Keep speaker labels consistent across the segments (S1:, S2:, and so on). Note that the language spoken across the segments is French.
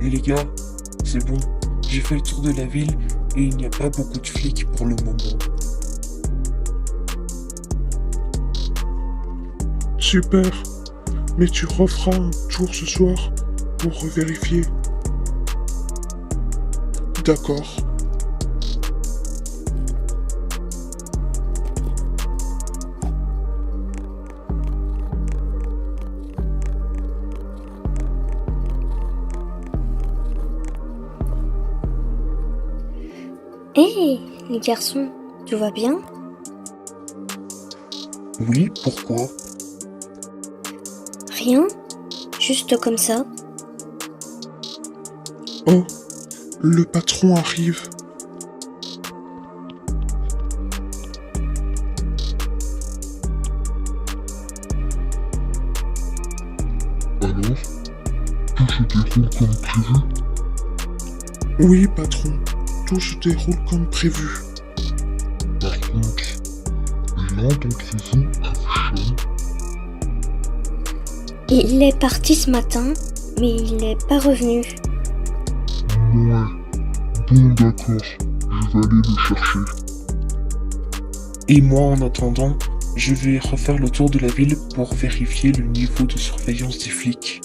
S1: Et les gars, c'est bon, j'ai fait le tour de la ville et il n'y a pas beaucoup de flics pour le moment.
S2: Super. Mais tu referas un tour ce soir pour vérifier. D'accord.
S3: Hé, les garçons, tout va bien?
S1: Oui, pourquoi?
S3: Rien? Juste comme ça?
S2: Oh, le patron arrive.
S4: Alors, tout se déroule comme prévu?
S2: Oui, patron. Tout se déroule comme prévu.
S4: Par contre, l'un d'entre vous a vu Sean?
S3: Il est parti ce matin, mais il n'est pas revenu.
S4: Ouais. Bon d'accord, je vais aller le chercher.
S1: Et moi, en attendant, je vais refaire le tour de la ville pour vérifier le niveau de surveillance des flics.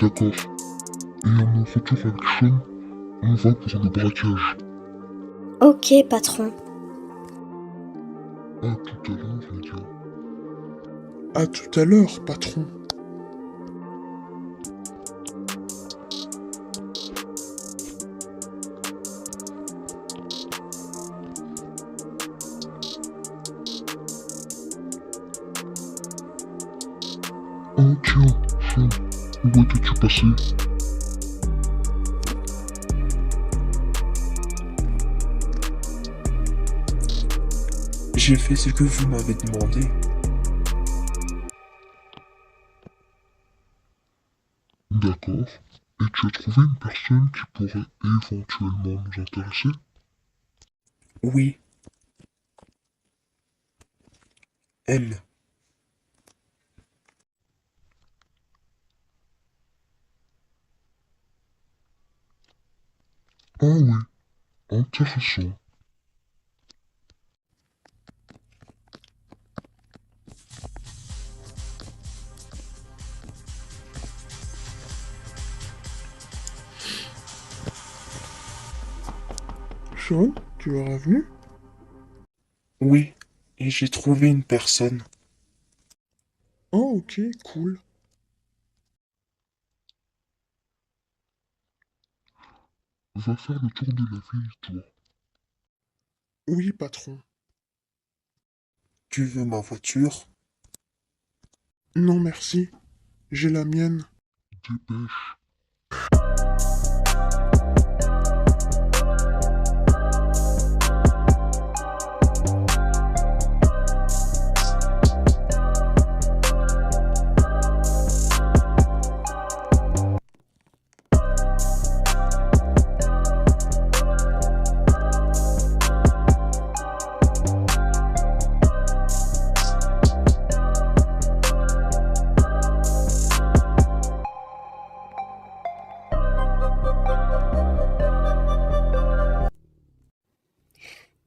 S4: D'accord. Et à mon retour avec Sean, on va pour le braquage.
S3: Ok, patron.
S4: À tout à l'heure, les gars.
S2: À tout à l'heure, patron.
S4: Oh tiens, Sean, où étais-tu passé?
S1: J'ai fait ce que vous m'avez demandé.
S4: D'accord. Et tu as trouvé une personne qui pourrait éventuellement nous intéresser?
S1: Oui, M.
S4: Ah oui, intéressant.
S2: Sean, tu es revenu?
S1: Oui, et j'ai trouvé une personne.
S2: Oh, ok, cool.
S4: Va faire le tour de la ville, toi.
S2: Oui, patron.
S1: Tu veux ma voiture?
S2: Non, merci. J'ai la mienne.
S4: Dépêche.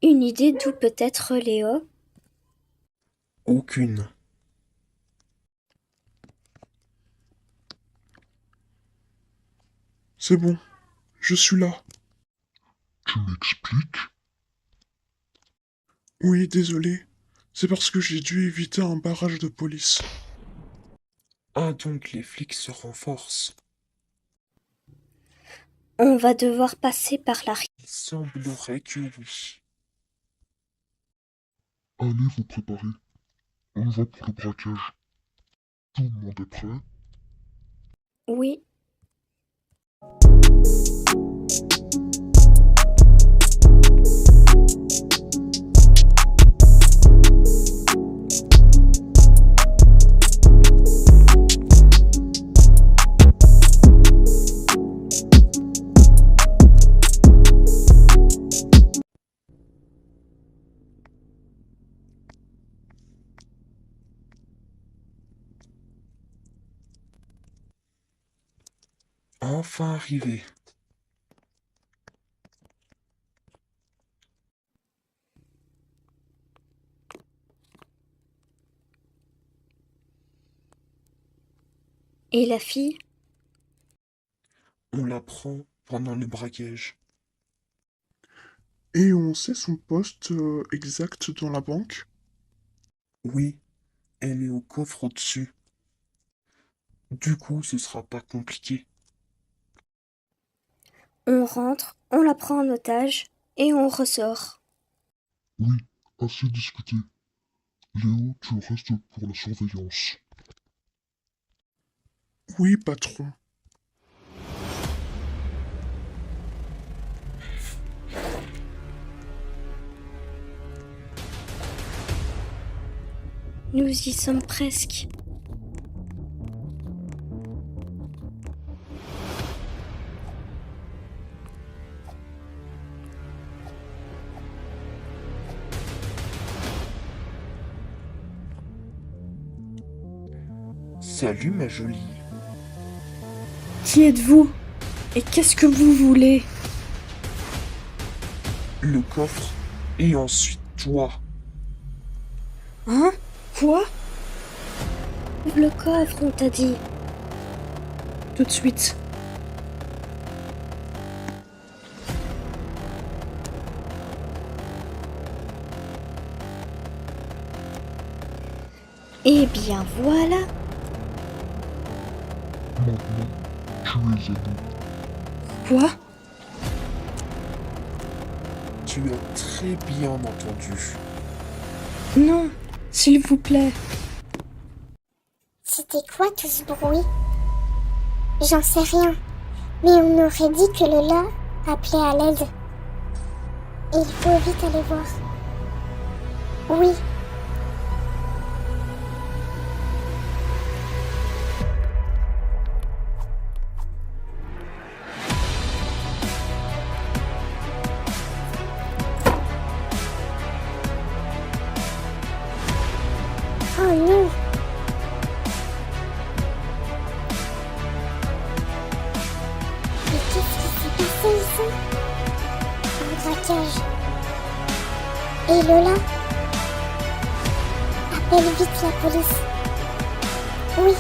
S3: Une idée d'où peut être Léo?
S1: Aucune.
S2: C'est bon. Je suis là.
S4: Tu m'expliques?
S2: Oui, désolé. C'est parce que j'ai dû éviter un barrage de police.
S1: Ah, donc les flics se renforcent.
S3: On va devoir passer par la...
S1: Il semblerait que oui.
S4: Allez vous préparer. On va pour le braquage. Tout le monde est prêt?
S3: Oui,
S1: Ah, enfin arrivé.
S3: Et la fille?
S1: On la prend pendant le braquage.
S2: Et on sait son poste exact dans la banque?
S1: Oui, elle est au coffre au-dessus. Du coup, ce sera pas compliqué.
S3: On rentre, on la prend en otage et on ressort.
S4: Oui, assez discuté. Léo, tu restes pour la surveillance.
S2: Oui, patron.
S3: Nous y sommes presque.
S1: Salut ma jolie.
S3: Qui êtes-vous? Et qu'est-ce que vous voulez?
S1: Le coffre et ensuite toi.
S3: Hein? Quoi? Ouvre le coffre, on t'a dit. Tout de suite. Eh bien voilà.
S4: Maintenant, tu es à nous.
S3: Quoi?
S1: Tu as très bien entendu.
S3: Non, s'il vous plaît.
S5: C'était quoi tout ce bruit? J'en sais rien, mais on aurait dit que Lola appelait à l'aide. Il faut vite aller voir. Oui. Oh non! Mais qu'est-ce qui s'est passé ici? Un braquage. Et Lola? Appelle vite la police. Oui.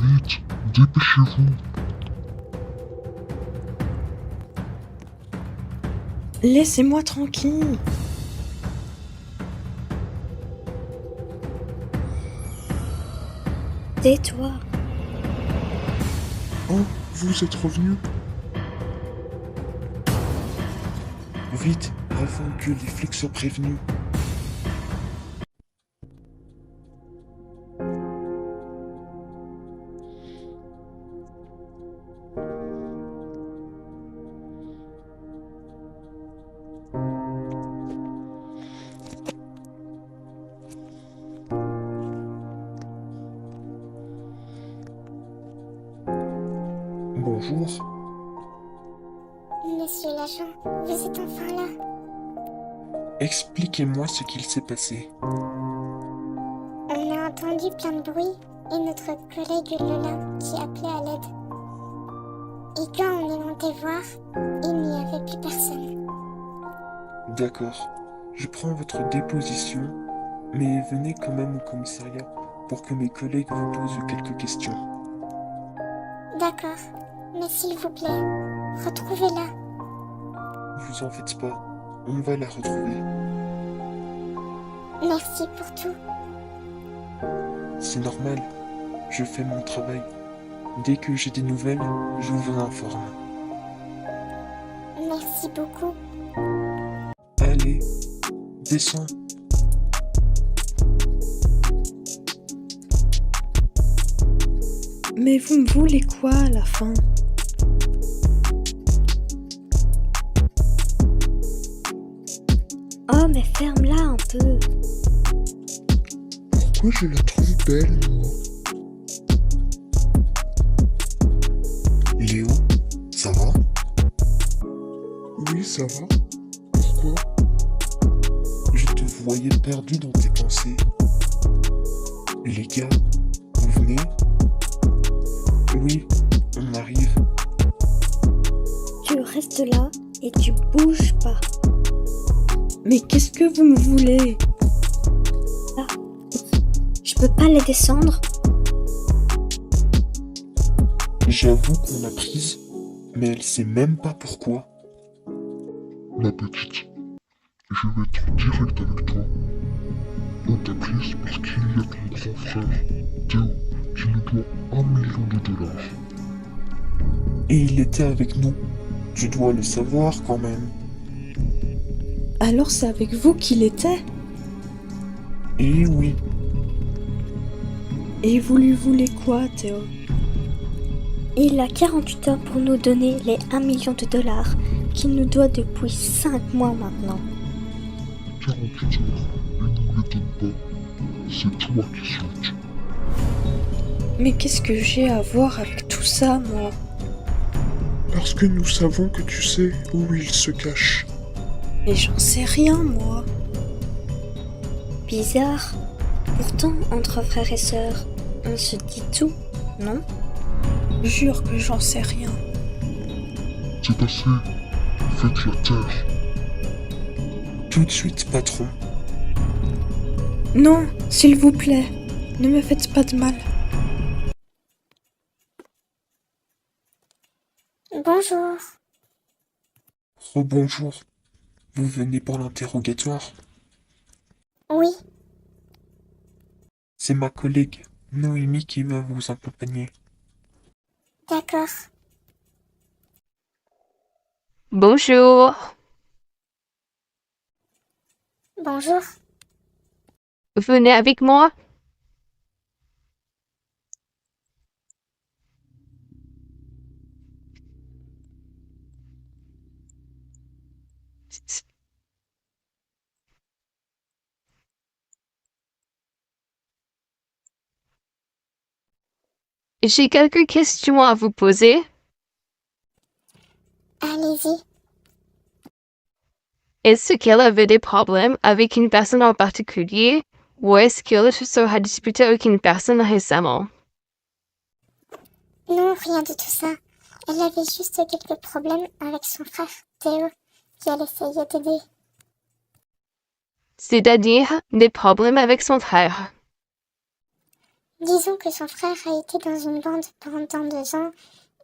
S4: Vite, dépêchez-vous.
S3: Laissez-moi tranquille. Tais-toi.
S2: Oh, vous êtes revenu?
S1: Vite, avant que les flics soient prévenus. Bonjour.
S5: Monsieur l'agent, vous êtes enfin là.
S1: Expliquez-moi ce qu'il s'est passé.
S5: On a entendu plein de bruit et notre collègue Lola qui appelait à l'aide. Et quand on est monté voir, il n'y avait plus personne.
S1: D'accord. Je prends votre déposition, mais venez quand même au commissariat pour que mes collègues vous posent quelques questions.
S5: D'accord, mais s'il vous plaît, retrouvez-la.
S1: Vous en faites pas, on va la retrouver.
S5: Merci pour tout.
S1: C'est normal, je fais mon travail. Dès que j'ai des nouvelles, je vous informe.
S5: Merci beaucoup.
S1: Allez, descends.
S3: Mais vous me voulez quoi à la fin? Oh, mais ferme-la un peu.
S2: Pourquoi je la trouve belle, moi? Ça va? Pourquoi?
S1: Je te voyais perdu dans tes pensées. Les gars, vous venez? Oui, on arrive.
S3: Tu restes là et tu bouges pas.
S6: Mais qu'est-ce que vous me voulez?
S3: Je peux pas les descendre.
S1: J'avoue qu'on l'a prise, mais elle sait même pas pourquoi.
S4: Ma petite, je vais être direct avec toi. On t'a prise parce qu'il y a ton grand frère, Théo, qui nous doit 1 million de dollars.
S1: Et il était avec nous. Tu dois le savoir quand même.
S6: Alors c'est avec vous qu'il était?
S1: Et oui,
S6: Et vous lui voulez quoi, Théo?
S3: Il a 48 heures pour nous donner les 1 million de dollars qu'il nous doit depuis 5 mois maintenant.
S4: 48 heures, et ne me l'étonne pas. C'est toi qui sautes.
S6: Mais qu'est-ce que j'ai à voir avec tout ça, moi?
S2: Parce que nous savons que tu sais où il se cache.
S6: Mais j'en sais rien, moi.
S3: Bizarre. Pourtant, entre frères et sœurs, on se dit tout, non?
S6: Jure que j'en sais rien.
S4: C'est assez. Faites la terre.
S1: tout de suite, patron.
S6: Non, s'il vous plaît, ne me faites pas de mal.
S5: Bonjour.
S1: Rebonjour. Vous venez pour l'interrogatoire?
S5: Oui,
S1: C'est ma collègue, Noémie, qui va vous accompagner.
S5: d'accord.
S7: Bonjour.
S5: Bonjour.
S7: Venez avec moi. J'ai quelques questions à vous poser.
S5: Allez-y.
S7: Est-ce qu'elle avait des problèmes avec une personne en particulier ou est-ce qu'elle se sera disputée avec une personne récemment?
S5: Non, rien de tout ça. Elle avait juste quelques problèmes avec son frère, Théo, qui elle essayait d'aider.
S7: C'est-à-dire des problèmes avec son frère.
S5: Disons que son frère a été dans une bande pendant 2 ans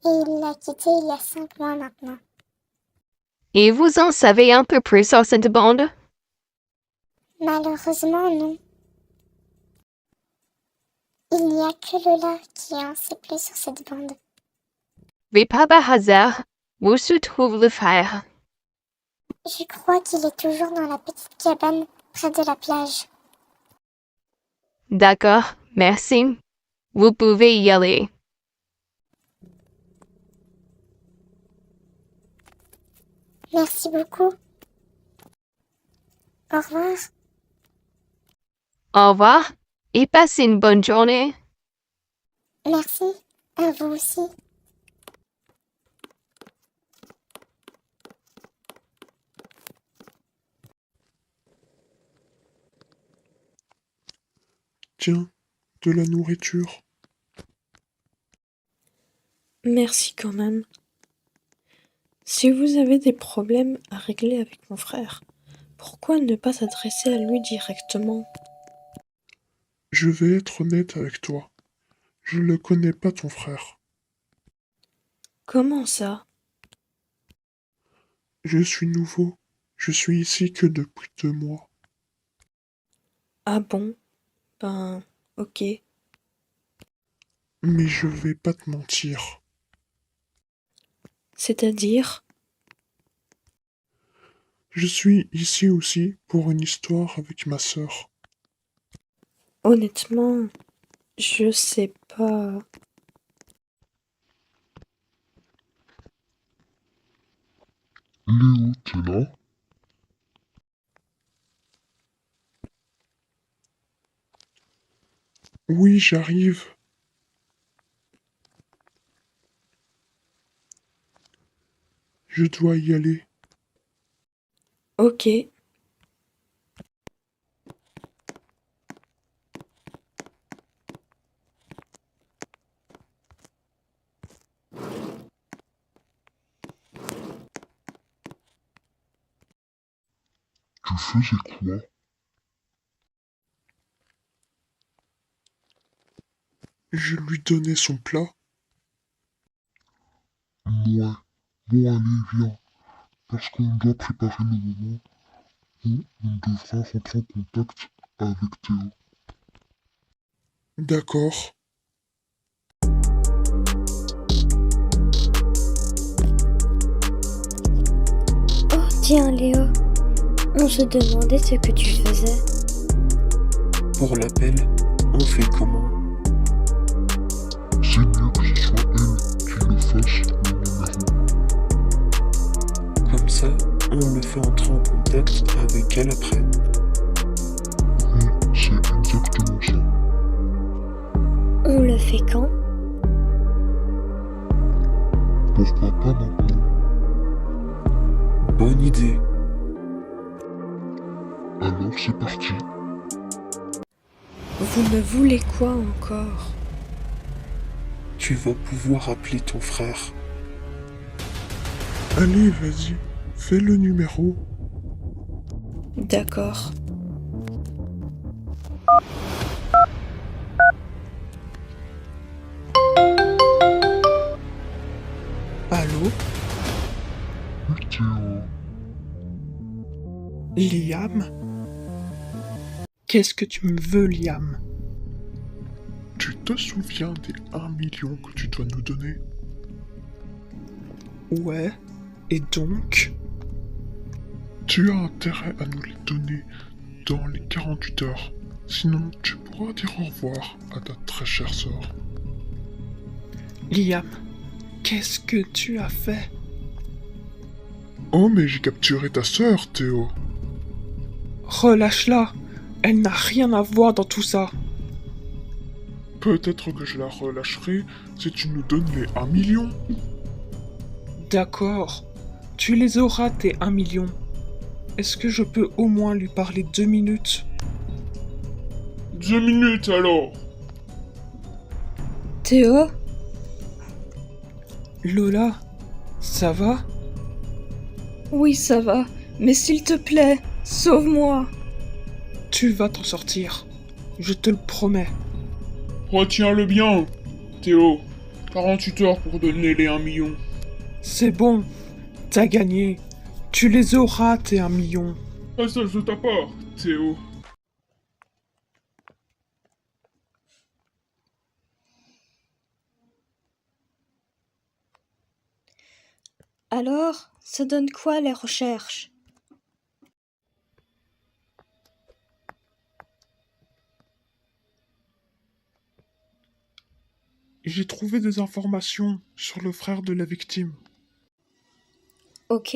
S5: et il l'a quitté il y a 5 mois maintenant.
S7: Et vous en savez un peu plus sur cette bande?
S5: Malheureusement, non. Il n'y a que Lola qui en sait plus sur cette bande.
S7: Mais pas par hasard, où se trouve le frère?
S5: Je crois qu'il est toujours dans la petite cabane près de la plage.
S7: D'accord, merci. Vous pouvez y aller.
S5: Merci beaucoup. Au revoir.
S7: Au revoir et passez une bonne journée.
S5: Merci. À vous aussi.
S2: Tiens, de la nourriture.
S6: Merci quand même. Si vous avez des problèmes à régler avec mon frère, pourquoi ne pas s'adresser à lui directement?
S2: Je vais être honnête avec toi. Je ne connais pas ton frère.
S6: Comment ça?
S2: Je suis nouveau. Je suis ici que depuis 2 mois.
S6: Ah bon? Ben, ok.
S2: Mais je vais pas te mentir.
S6: C'est-à-dire?
S2: Je suis ici aussi pour une histoire avec ma sœur.
S6: Honnêtement, je sais pas.
S4: Léo, t'es là?
S2: Oui, j'arrive. Je dois y aller.
S6: Ok.
S4: Tu faisais quoi?
S2: Je lui donnais son plat.
S4: Ouais. Bon, allez, viens. Parce qu'on doit préparer le moment où on devra rentrer en contact avec Théo.
S2: D'accord.
S3: Oh, tiens, Léo. On se demandait ce que tu faisais.
S1: Pour l'appel, on fait comment?
S4: C'est mieux que ce soit elle qui le fasse, le numéro.
S1: Comme ça, on le fait entrer en contact avec elle après.
S4: Oui, c'est exactement ça.
S3: On le fait quand?
S4: Pourquoi pas maintenant?
S1: Bonne idée.
S4: Alors c'est parti.
S6: Vous me voulez quoi encore?
S1: Tu vas pouvoir appeler ton frère.
S2: Allez, vas-y. Fais le numéro.
S6: D'accord.
S8: Allô?
S4: Oui, Théo.
S8: Liam? Qu'est-ce que tu me veux, Liam?
S2: Tu te souviens des 1 million que tu dois nous donner?
S8: Ouais, et donc?
S2: Tu as intérêt à nous les donner dans les 48 heures. Sinon, tu pourras dire au revoir à ta très chère sœur.
S8: Liam, qu'est-ce que tu as fait?
S2: Oh, mais j'ai capturé ta sœur, Théo.
S8: Relâche-la, elle n'a rien à voir dans tout ça.
S2: Peut-être que je la relâcherai si tu nous donnes les 1 million.
S8: D'accord, tu les auras tes 1 million. Est-ce que je peux au moins lui parler 2 minutes?
S2: 2 minutes alors.
S6: Théo?
S8: Lola, ça va?
S6: Oui, ça va. Mais s'il te plaît, sauve-moi.
S8: Tu vas t'en sortir. Je te le promets. Retiens-le bien, Théo. 48 heures pour donner les 1 million. C'est bon. T'as gagné. Tu les auras, tes 1 million. Reste de ta part, Théo.
S3: Alors, ça donne quoi les recherches?
S2: J'ai trouvé des informations sur le frère de la victime.
S3: Ok.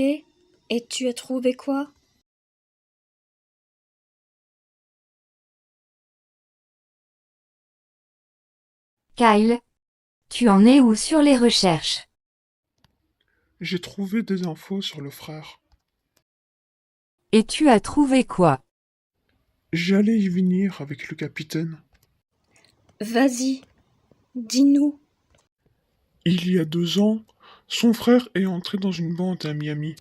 S3: Et tu as trouvé quoi?
S9: Kyle, tu en es où sur les recherches?
S2: J'ai trouvé des infos sur le frère.
S9: Et tu as trouvé quoi?
S2: J'allais y venir avec le capitaine.
S3: Vas-y, dis-nous.
S2: Il y a 2 ans, son frère est entré dans une bande à Miami.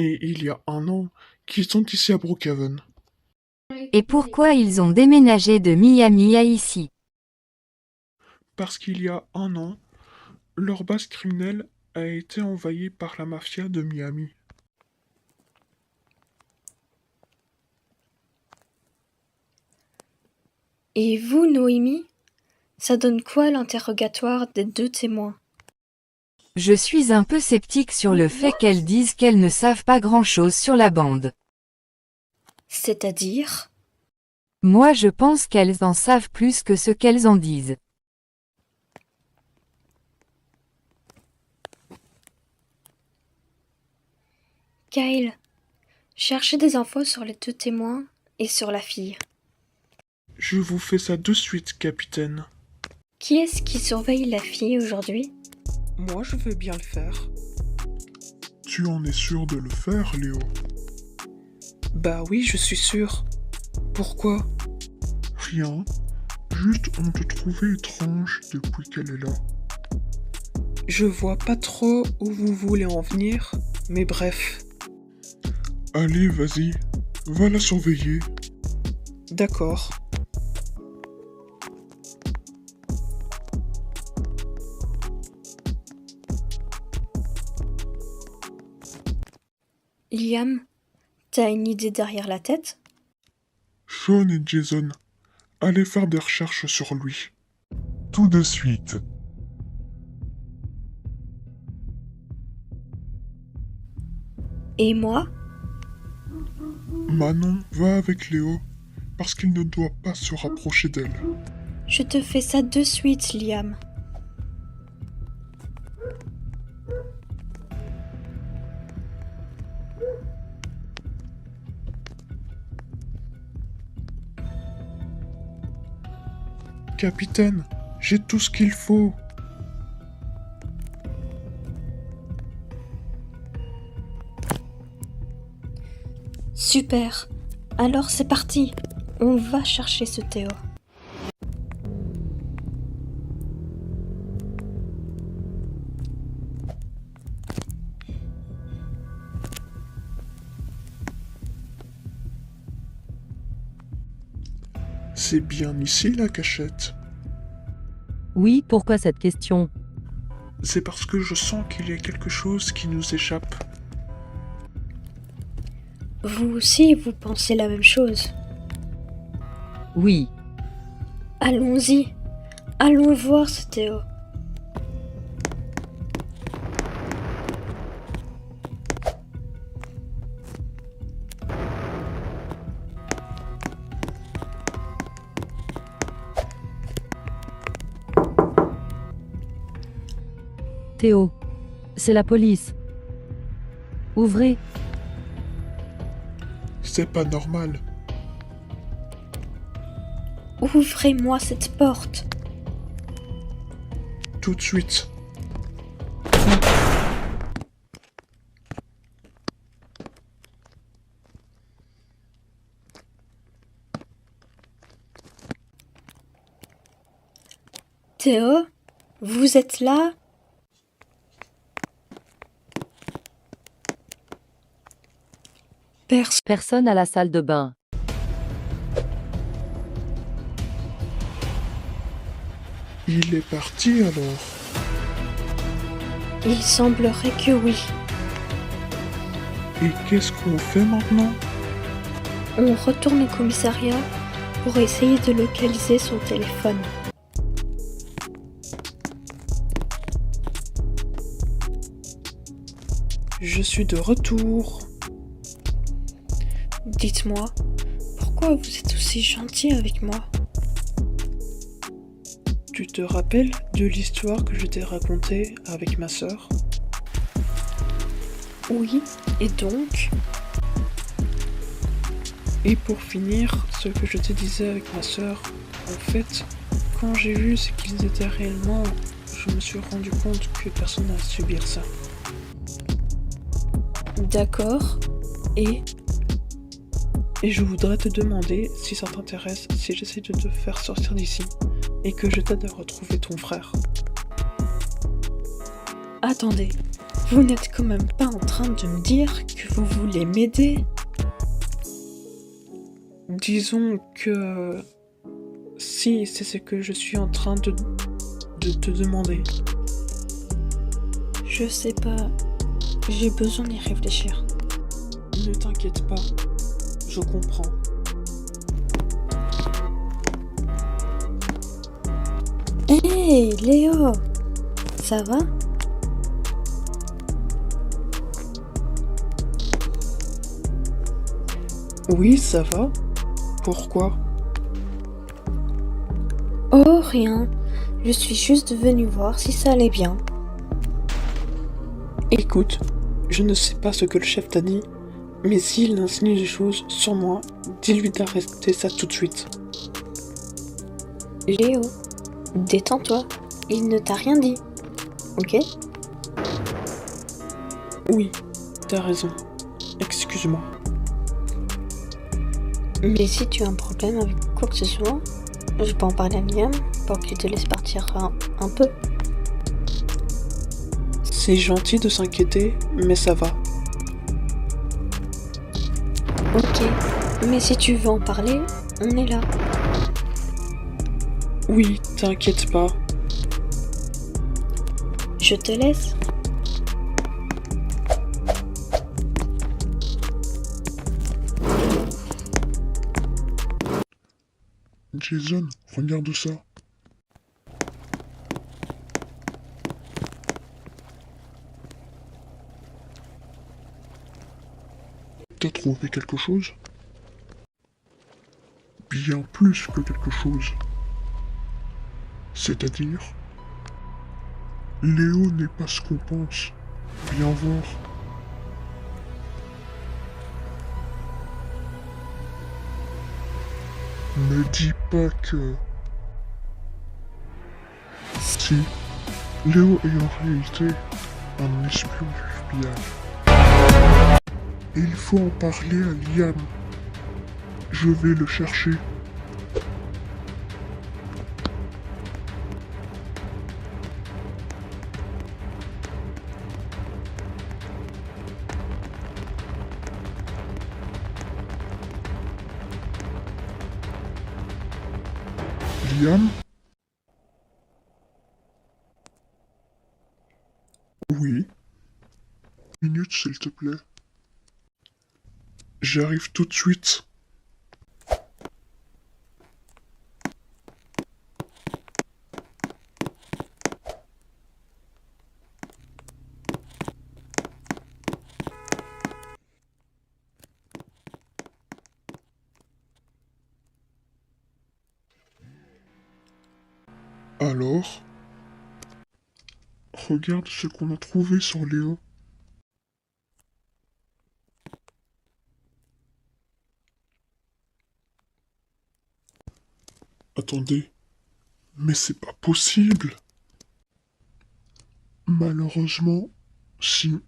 S2: Et il y a 1 an qu'ils sont ici à Brookhaven.
S9: Et pourquoi ils ont déménagé de Miami à ici?
S2: Parce qu'il y a 1 an, leur base criminelle a été envahie par la mafia de Miami.
S3: Et vous, Noémie? Ça donne quoi l'interrogatoire des 2 témoins?
S9: Je suis un peu sceptique sur le fait qu'elles disent qu'elles ne savent pas grand-chose sur la bande.
S3: C'est-à-dire?
S9: Moi je pense qu'elles en savent plus que ce qu'elles en disent.
S3: Kyle, cherchez des infos sur les 2 témoins et sur la fille.
S2: Je vous fais ça de suite, capitaine.
S3: Qui est-ce qui surveille la fille aujourd'hui?
S8: Moi, je veux bien le faire.
S2: Tu en es sûr de le faire, Léo?
S8: Bah oui, je suis sûr. Pourquoi?
S2: Rien. Juste on te trouvait étrange depuis qu'elle est là.
S8: Je vois pas trop où vous voulez en venir, mais bref.
S2: Allez, vas-y. Va la surveiller.
S8: D'accord.
S3: Liam, t'as une idée derrière la tête?
S2: Sean et Jason, allez faire des recherches sur lui.
S4: Tout de suite.
S3: Et moi?
S2: Manon va avec Léo, parce qu'il ne doit pas se rapprocher d'elle.
S3: Je te fais ça de suite, Liam.
S2: Capitaine, j'ai tout ce qu'il faut.
S3: Super. Alors c'est parti. On va chercher ce Théo.
S2: C'est bien ici la cachette.
S10: Oui, pourquoi cette question?
S2: C'est parce que je sens qu'il y a quelque chose qui nous échappe.
S3: Vous aussi, vous pensez la même chose.
S10: Oui,
S3: Allons-y. Allons voir ce Théo.
S10: Théo. C'est la police. Ouvrez.
S2: C'est pas normal.
S3: Ouvrez-moi cette porte.
S2: Tout de suite.
S3: Théo, vous êtes là?
S10: Personne à la salle de bain.
S2: Il est parti alors.
S3: Il semblerait que oui.
S2: Et qu'est-ce qu'on fait maintenant?
S3: On retourne au commissariat pour essayer de localiser son téléphone.
S8: Je suis de retour.
S3: Dites-moi, pourquoi vous êtes aussi gentil avec moi?
S8: Tu te rappelles de l'histoire que je t'ai racontée avec ma sœur?
S3: Oui, et donc?
S8: Et pour finir, ce que je te disais avec ma sœur, en fait, quand j'ai vu ce qu'ils étaient réellement, je me suis rendu compte que personne n'a à subir ça.
S3: D'accord. Et
S8: je voudrais te demander si ça t'intéresse, si j'essaie de te faire sortir d'ici, et que je t'aide à retrouver ton frère.
S3: attendez, vous n'êtes quand même pas en train de me dire que vous voulez m'aider?
S8: Disons que... Si, c'est ce que je suis en train de te demander.
S3: Je sais pas, j'ai besoin d'y réfléchir.
S8: Ne t'inquiète pas, je comprends.
S3: Hey, Léo! Ça va?
S8: Oui, ça va. Pourquoi?
S3: Oh, rien. Je suis juste venue voir si ça allait bien.
S8: Écoute, je ne sais pas ce que le chef t'a dit, mais s'il insinue des choses sur moi, dis-lui d'arrêter ça tout de suite.
S3: Léo, détends-toi. Il ne t'a rien dit. Ok?
S8: Oui, t'as raison. Excuse-moi.
S6: Mais si tu as un problème avec quoi que ce soit, je peux en parler à Liam pour qu'il te laisse partir un peu.
S8: C'est gentil de s'inquiéter, mais ça va.
S6: Ok, mais si tu veux en parler, on est là.
S8: Oui, t'inquiète pas.
S6: Je te laisse.
S4: Jason, regarde ça. T'as trouvé quelque chose? Bien plus que quelque chose. C'est-à-dire? Léo n'est pas ce qu'on pense. Viens voir. Ne dis pas que... Si, Léo est en réalité un espion du FBI. Et il faut en parler à Liam. Je vais le chercher. Liam? Oui? Une minute, s'il te plaît. J'arrive tout de suite. Alors? Regarde ce qu'on a trouvé sur Léo. Attendez, mais c'est pas possible. Malheureusement, si.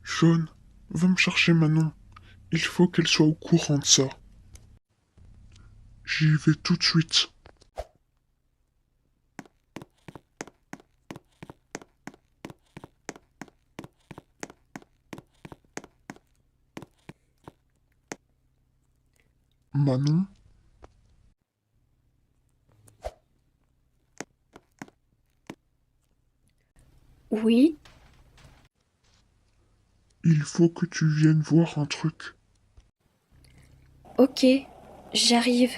S4: John, va me chercher Manon. Il faut qu'elle soit au courant de ça. J'y vais tout de suite. Manon?
S6: Oui,
S4: Il faut que tu viennes voir un truc.
S6: ok, j'arrive.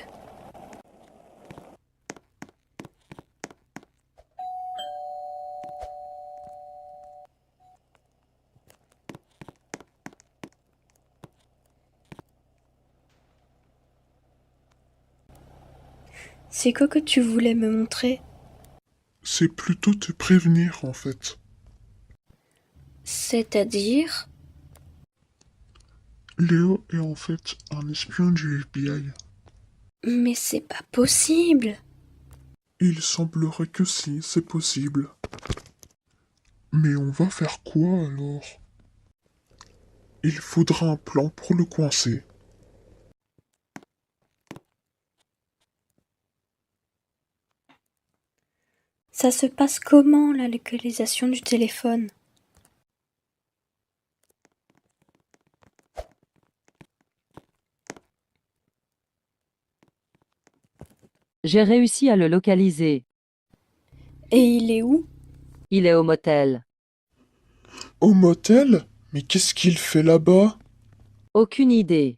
S6: C'est quoi que tu voulais me montrer?
S4: C'est plutôt te prévenir en fait.
S6: C'est-à-dire?
S4: Léo est en fait un espion du FBI.
S6: Mais c'est pas possible.
S4: Il semblerait que si, c'est possible. Mais on va faire quoi alors? Il faudra un plan pour le coincer.
S6: Ça se passe comment, la localisation du téléphone?
S10: J'ai réussi à le localiser.
S6: Et il est où?
S10: Il est au motel.
S2: Au motel? Mais qu'est-ce qu'il fait là-bas?
S10: Aucune idée.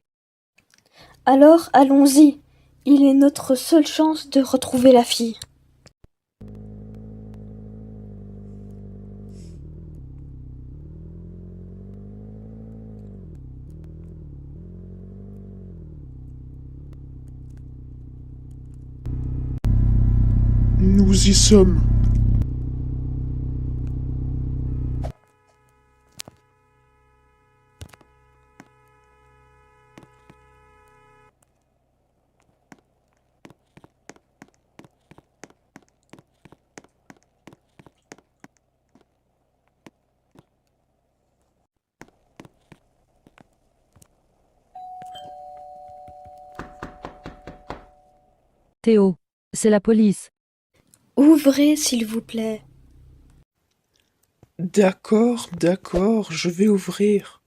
S6: Alors, allons-y. Il est notre seule chance de retrouver la fille.
S2: Nous y sommes.
S10: Théo, c'est la police.
S6: Ouvrez, s'il vous plaît.
S8: D'accord, d'accord, je vais ouvrir.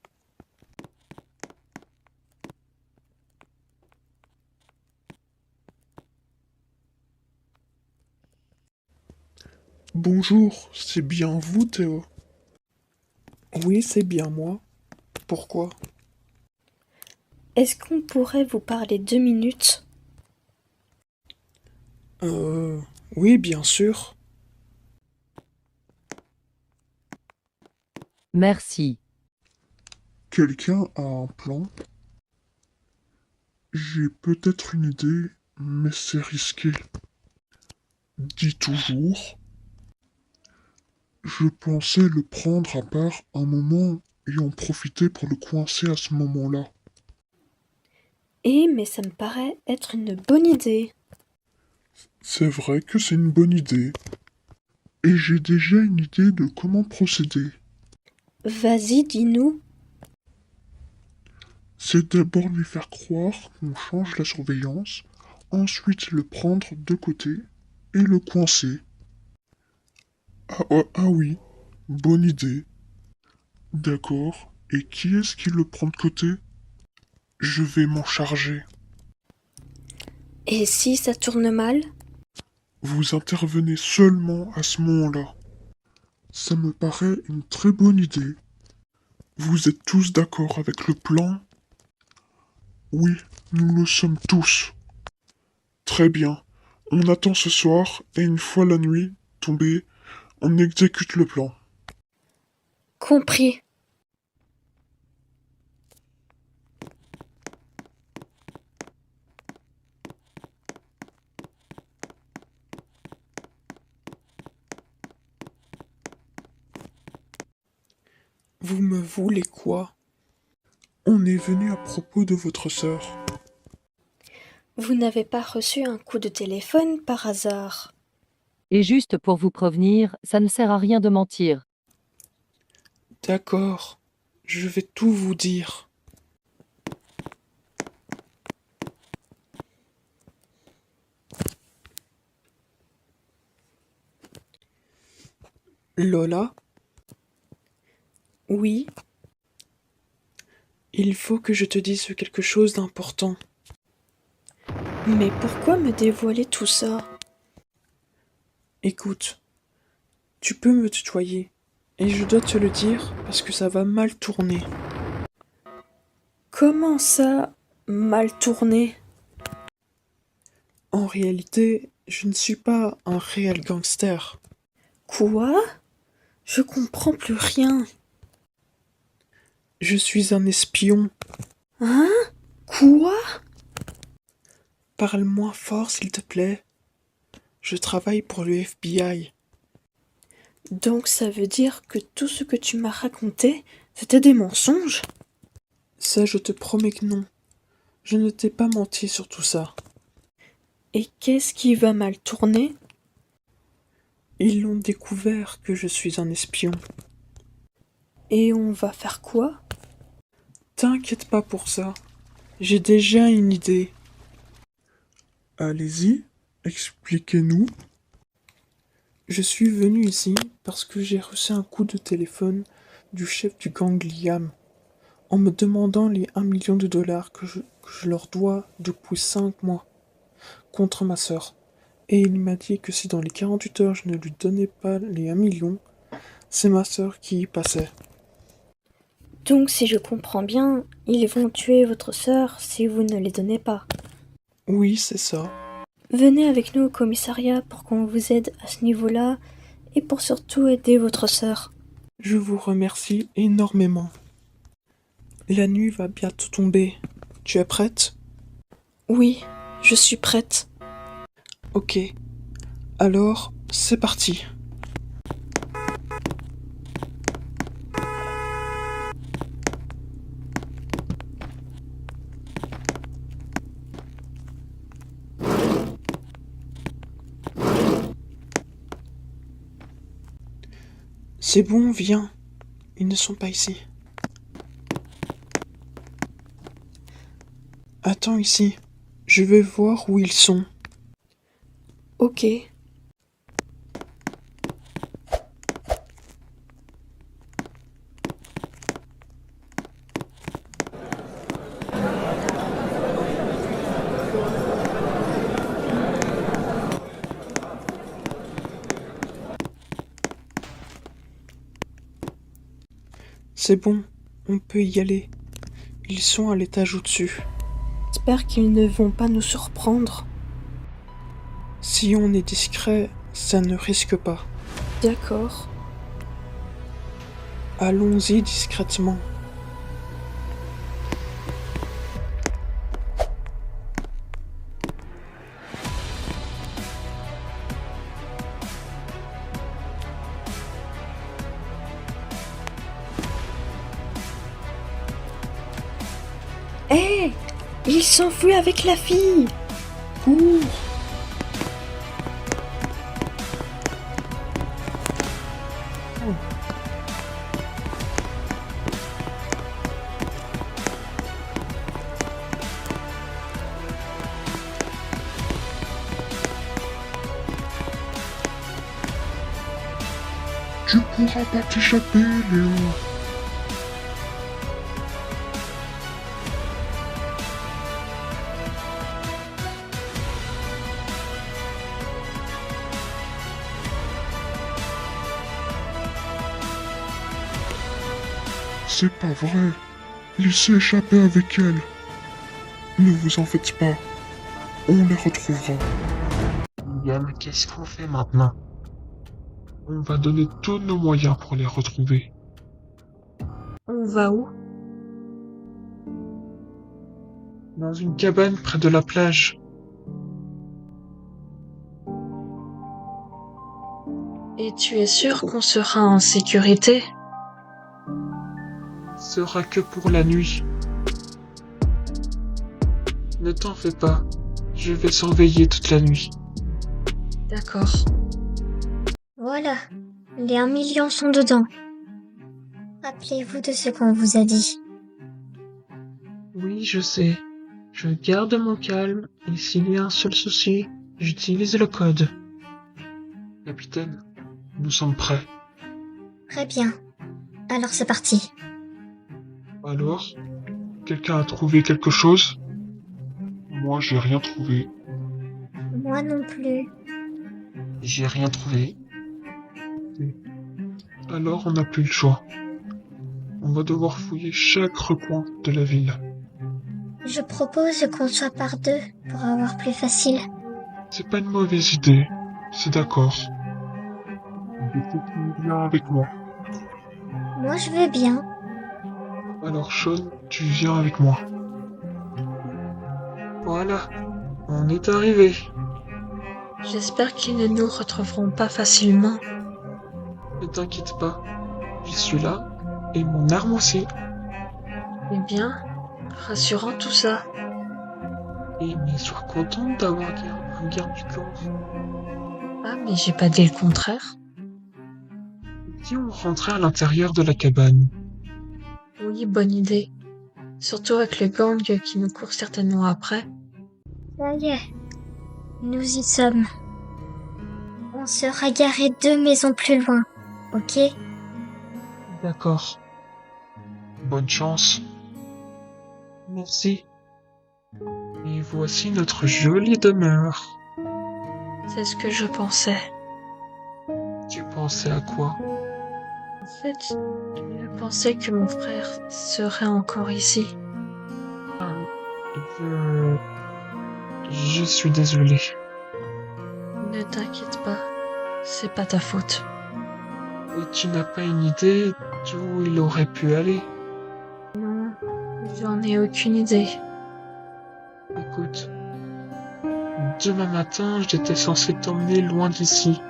S2: Bonjour, c'est bien vous, Théo?
S8: Oui, c'est bien moi. Pourquoi?
S6: Est-ce qu'on pourrait vous parler 2 minutes?
S8: Oui, bien sûr.
S10: Merci.
S4: Quelqu'un a un plan? J'ai peut-être une idée, mais c'est risqué.
S2: Dis toujours.
S4: Je pensais le prendre à part un moment et en profiter pour le coincer à ce moment-là.
S6: Mais ça me paraît être une bonne idée.
S2: C'est vrai que c'est une bonne idée.
S4: Et j'ai déjà une idée de comment procéder.
S6: Vas-y, dis-nous.
S4: C'est d'abord lui faire croire qu'on change la surveillance, ensuite le prendre de côté et le coincer.
S2: Ah oui, bonne idée.
S4: D'accord. Et qui est-ce qui le prend de côté?
S2: Je vais m'en charger.
S6: Et si ça tourne mal?
S2: Vous intervenez seulement à ce moment-là.
S4: Ça me paraît une très bonne idée.
S2: Vous êtes tous d'accord avec le plan?
S4: Oui, nous le sommes tous.
S2: Très bien. On attend ce soir et une fois la nuit tombée, on exécute le plan.
S6: Compris.
S8: Vous me voulez quoi?
S2: On est venu à propos de votre sœur.
S6: Vous n'avez pas reçu un coup de téléphone par hasard?
S10: Et juste pour vous prévenir, ça ne sert à rien de mentir.
S8: D'accord, je vais tout vous dire. Lola? Oui? Il faut que je te dise quelque chose d'important.
S6: Mais pourquoi me dévoiler tout ça?
S8: Écoute, tu peux me tutoyer, et je dois te le dire parce que ça va mal tourner.
S6: Comment ça, mal tourné?
S8: En réalité, je ne suis pas un réel gangster.
S6: Quoi? Je comprends plus rien.
S8: Je suis un espion.
S6: Hein? Quoi?
S8: Parle moins fort, s'il te plaît. Je travaille pour le FBI.
S6: Donc ça veut dire que tout ce que tu m'as raconté, c'était des mensonges?
S8: Ça, je te promets que non. Je ne t'ai pas menti sur tout ça.
S6: Et qu'est-ce qui va mal tourner?
S8: Ils l'ont découvert que je suis un espion.
S6: Et on va faire quoi?
S8: T'inquiète pas pour ça. J'ai déjà une idée.
S2: Allez-y, expliquez-nous.
S8: Je suis venu ici parce que j'ai reçu un coup de téléphone du chef du gang Liam en me demandant les 1 million de dollars que je leur dois depuis 5 mois contre ma sœur. Et il m'a dit que si dans les 48 heures je ne lui donnais pas les 1 million, c'est ma sœur qui y passait.
S6: Donc si je comprends bien, ils vont tuer votre sœur si vous ne les donnez pas.
S8: Oui, c'est ça.
S6: Venez avec nous au commissariat pour qu'on vous aide à ce niveau-là et pour surtout aider votre sœur.
S8: Je vous remercie énormément. La nuit va bientôt tomber. Tu es prête?
S6: Oui, je suis prête.
S8: Ok. Alors, c'est parti. C'est bon, viens. Ils ne sont pas ici. Attends ici. Je vais voir où ils sont.
S6: Ok.
S8: C'est bon, on peut y aller. Ils sont à l'étage au-dessus.
S6: J'espère qu'ils ne vont pas nous surprendre.
S8: Si on est discret, ça ne risque pas.
S6: D'accord.
S8: Allons-y discrètement.
S6: Hé! Il s'enfuit avec la fille!
S8: Cours!
S4: Tu pourras pas t'échapper, Léo. C'est pas vrai. Il s'est échappé avec elle. Ne vous en faites pas. On les retrouvera. Yann, qu'est-ce qu'on fait maintenant? On va donner tous nos moyens pour les retrouver.
S6: On va où?
S8: Dans une cabane près de la plage.
S6: Et tu es sûr qu'on sera en sécurité?
S8: Ce sera que pour la nuit. Ne t'en fais pas. Je vais surveiller toute la nuit.
S6: D'accord.
S3: Voilà, les 1 million sont dedans. Rappelez-vous de ce qu'on vous a dit.
S8: Oui, je sais. Je garde mon calme et s'il y a un seul souci, j'utilise le code. Capitaine, nous sommes prêts.
S3: Très bien. Alors c'est parti.
S4: Alors, quelqu'un a trouvé quelque chose? Moi, j'ai rien trouvé.
S3: Moi non plus.
S8: J'ai rien trouvé.
S4: Alors, on n'a plus le choix. On va devoir fouiller chaque recoin de la ville.
S3: Je propose qu'on soit par deux pour avoir plus facile.
S4: C'est pas une mauvaise idée. C'est d'accord. Il faut que tu viennes avec moi.
S3: Moi je veux bien.
S4: Alors, Sean, tu viens avec moi.
S8: Voilà, on est arrivé.
S6: J'espère qu'ils ne nous retrouveront pas facilement.
S8: Ne t'inquiète pas, je suis là et mon arme aussi.
S6: Eh bien, rassurant tout ça.
S8: Et mais sois content d'avoir un garde du corps.
S6: Ah, mais j'ai pas dit le contraire.
S8: Si on rentrait à l'intérieur de la cabane?
S6: Oui, bonne idée. Surtout avec le gang qui nous court certainement après.
S3: Ça y est. Nous y sommes. On sera garé 2 maisons plus loin. Ok?
S8: D'accord. Bonne chance. Merci. Et voici notre jolie demeure.
S6: C'est ce que je pensais.
S8: Tu pensais à quoi?
S6: En fait, je pensais que mon frère serait encore ici.
S8: Je suis désolé.
S6: Ne t'inquiète pas, c'est pas ta faute.
S8: Et tu n'as pas une idée d'où il aurait pu aller?
S6: Non, j'en ai aucune idée.
S8: Écoute, demain matin, j'étais censé t'emmener loin d'ici.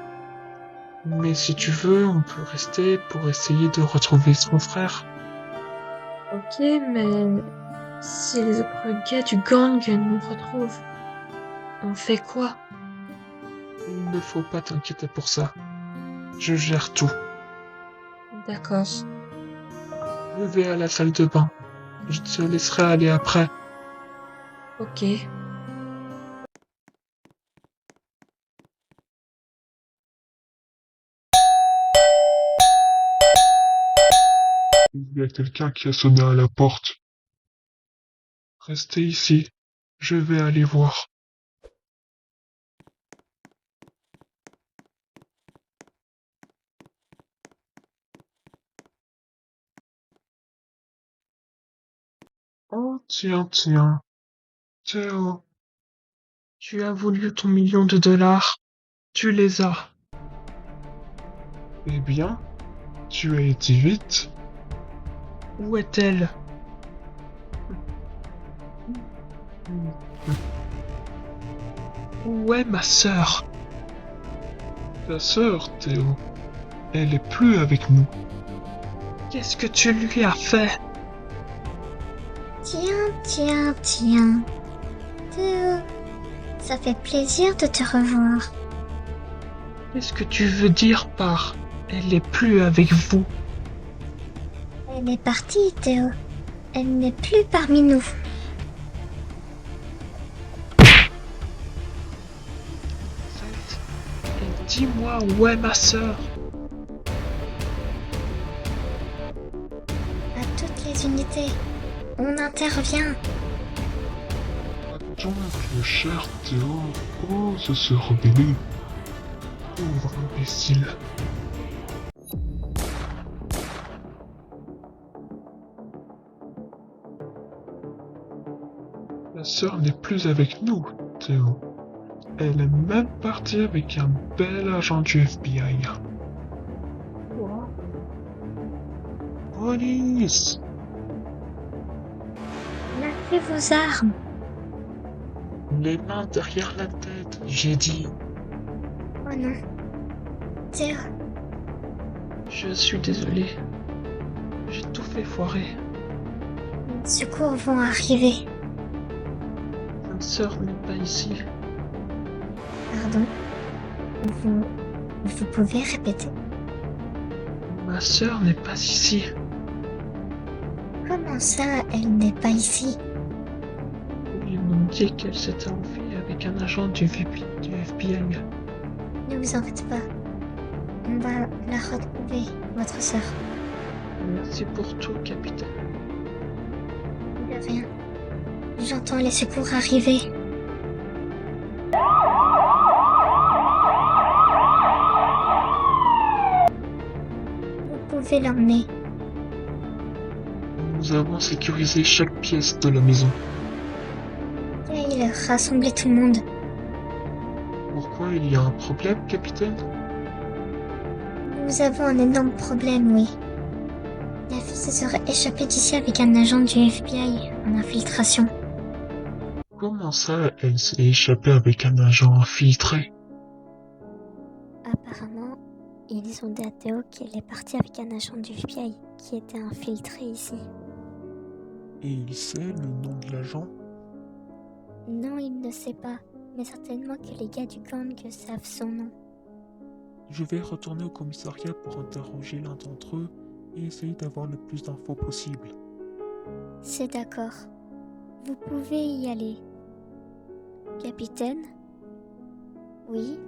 S8: Mais si tu veux, on peut rester pour essayer de retrouver son frère.
S6: Ok, mais si les autres gars du gang nous retrouvent, on fait quoi?
S8: Il ne faut pas t'inquiéter pour ça. Je gère tout.
S6: D'accord.
S8: Je vais à la salle de bain. Je te laisserai aller après.
S6: Ok.
S4: Il y a quelqu'un qui a sonné à la porte. Restez ici. Je vais aller voir. Oh, tiens, tiens. Théo, tu as voulu ton million de dollars. Tu les as. Eh bien, tu as été vite. Où est-elle? Où est ma sœur? Ta sœur, Théo, elle est plus avec nous. Qu'est-ce que tu lui as fait?
S5: Tiens. Théo, ça fait plaisir de te revoir.
S8: Qu'est-ce que tu veux dire par elle est plus avec vous?
S5: Elle est partie, Théo. Elle n'est plus parmi nous.
S8: Et dis-moi où est ma sœur?
S5: À toutes les unités, on intervient.
S4: Attends, le cher Théo ose se rebeller. Pauvre imbécile. La sœur n'est plus avec nous, Théo. Elle est même partie avec un bel agent du FBI.
S8: Quoi? Police!
S5: Lâchez vos armes.
S8: Les mains derrière la tête, j'ai dit.
S5: Oh non. Théo,
S8: Je suis désolé. J'ai tout fait foirer.
S5: les secours vont arriver.
S8: Ma sœur n'est pas ici.
S5: Pardon. Vous pouvez répéter?
S8: Ma sœur n'est pas ici.
S5: Comment ça, elle n'est pas ici?
S8: Ils m'ont dit qu'elle s'était enfuie avec un agent du FBI.
S5: Ne vous en faites pas. On va la retrouver, votre sœur.
S8: Merci pour tout, capitaine.
S5: De rien. J'entends les secours arriver. Vous pouvez l'emmener.
S8: Nous avons sécurisé chaque pièce de la maison.
S5: Il rassemblait tout le monde.
S8: Pourquoi il y a un problème, capitaine?
S5: Nous avons un énorme problème, oui. La fille se serait échappée d'ici avec un agent du FBI en infiltration.
S8: Comment ça, elle s'est échappée avec un agent infiltré?
S3: Apparemment, ils ont dit à Théo qu'elle est partie avec un agent du FBI qui était infiltré ici.
S1: Et il sait le nom de l'agent?
S3: Non, il ne sait pas, mais certainement que les gars du gang savent son nom.
S1: Je vais retourner au commissariat pour interroger l'un d'entre eux et essayer d'avoir le plus d'infos possible.
S3: C'est d'accord. Vous pouvez y aller. Capitaine? Oui?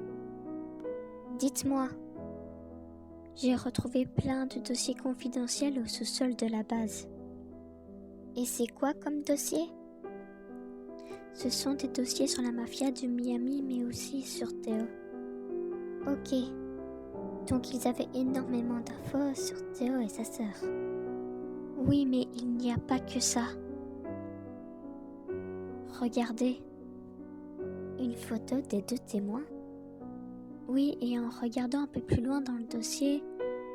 S3: Dites-moi. J'ai retrouvé plein de dossiers confidentiels au sous-sol de la base. Et c'est quoi comme dossier? Ce sont des dossiers sur la mafia de Miami, mais aussi sur Théo. Ok. Donc ils avaient énormément d'infos sur Théo et sa sœur. Oui, mais il n'y a pas que ça. Regardez. Une photo des deux témoins. Oui, et en regardant un peu plus loin dans le dossier,